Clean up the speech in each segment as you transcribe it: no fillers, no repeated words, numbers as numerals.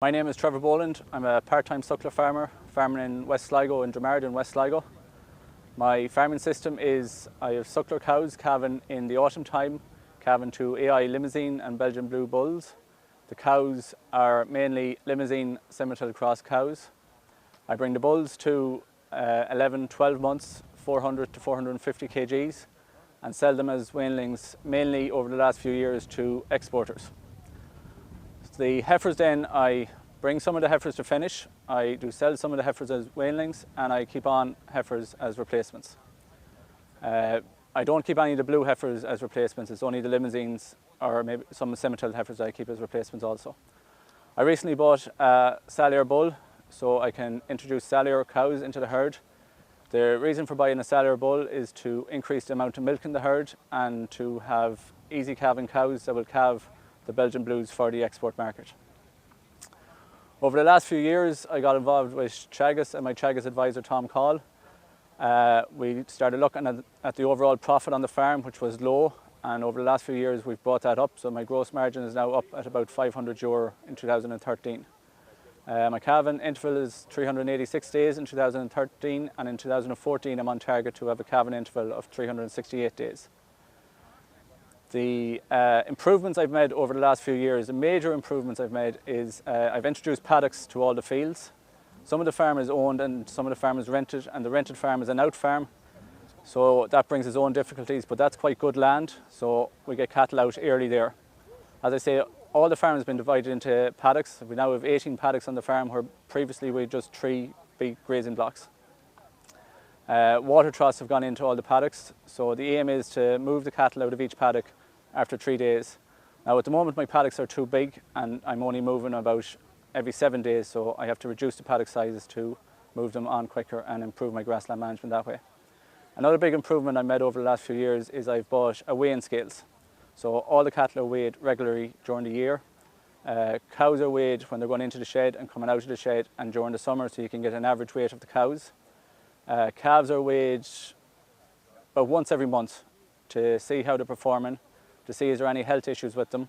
My name is Trevor Boland. I'm a part-time suckler farmer, farming in West Sligo, in Dromard in West Sligo. My farming system is I have suckler cows calving in the autumn time, calving to AI Limousin and Belgian Blue bulls. The cows are mainly Limousin Simmental cross cows. I bring the bulls to 11-12 months, 400 to 450 kgs, and sell them as weanlings mainly over the last few years to exporters. The heifers then, I bring some of the heifers to finish. I do sell some of the heifers as weanlings, and I keep on heifers as replacements. I don't keep any of the blue heifers as replacements. It's only the Limousins or maybe some Simmental heifers that I keep as replacements also. I recently bought a Sligo bull, so I can introduce Sligo cows into the herd. The reason for buying a Sligo bull is to increase the amount of milk in the herd and to have easy calving cows that will calve the Belgian Blues for the export market. Over the last few years, I got involved with Teagasc and my Teagasc advisor, Tom Call. We started looking at the overall profit on the farm, which was low, and over the last few years, we've brought that up. So my gross margin is now up at about €500 in 2013. My calving interval is 386 days in 2013, and in 2014, I'm on target to have a calving interval of 368 days. The improvements I've made over the last few years, the major improvements I've made is I've introduced paddocks to all the fields. Some of the farm is owned and some of the farm is rented, and the rented farm is an out farm. So that brings its own difficulties, but that's quite good land, so we get cattle out early there. As I say, all the farm has been divided into paddocks. We now have 18 paddocks on the farm, where previously we had just 3 big grazing blocks. Water troughs have gone into all the paddocks, so the aim is to move the cattle out of each paddock after 3 days. Now at the moment my paddocks are too big and I'm only moving about every 7 days, so I have to reduce the paddock sizes to move them on quicker and improve my grassland management that way. Another big improvement I made over the last few years is I've bought a weighing scales. So all the cattle are weighed regularly during the year. Cows are weighed when they're going into the shed and coming out of the shed, and during the summer, so you can get an average weight of the cows. Calves are weighed about once every month to see how they're performing, to see is there any health issues with them,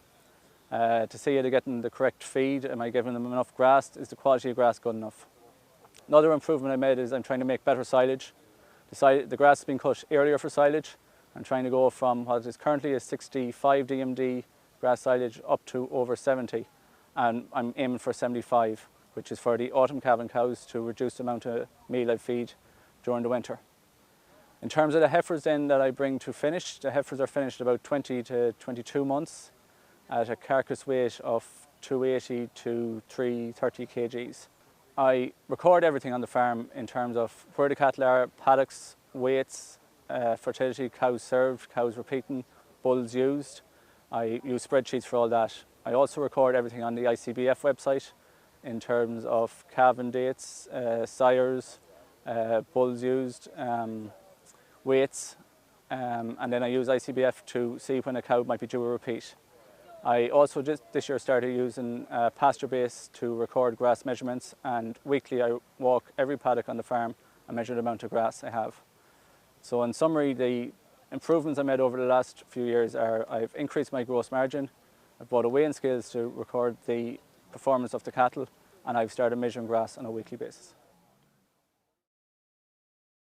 to see are they getting the correct feed, am I giving them enough grass, is the quality of grass good enough. Another improvement I made is I'm trying to make better silage. The grass has been cut earlier for silage. I'm trying to go from what is currently a 65 DMD grass silage up to over 70, and I'm aiming for 75, which is for the autumn calving cows to reduce the amount of meal I feed during the winter. In terms of the heifers then that I bring to finish, the heifers are finished about 20 to 22 months at a carcass weight of 280 to 330 kgs. I record everything on the farm in terms of where the cattle are, paddocks, weights, fertility, cows served, cows repeating, bulls used. I use spreadsheets for all that. I also record everything on the ICBF website in terms of calving dates, sires, bulls used, weights, and then I use ICBF to see when a cow might be due a repeat. I also just this year started using pasture base to record grass measurements, and weekly I walk every paddock on the farm and measure the amount of grass I have. So in summary, the improvements I made over the last few years are I've increased my gross margin, I've bought a weighing scales to record the performance of the cattle, and I've started measuring grass on a weekly basis.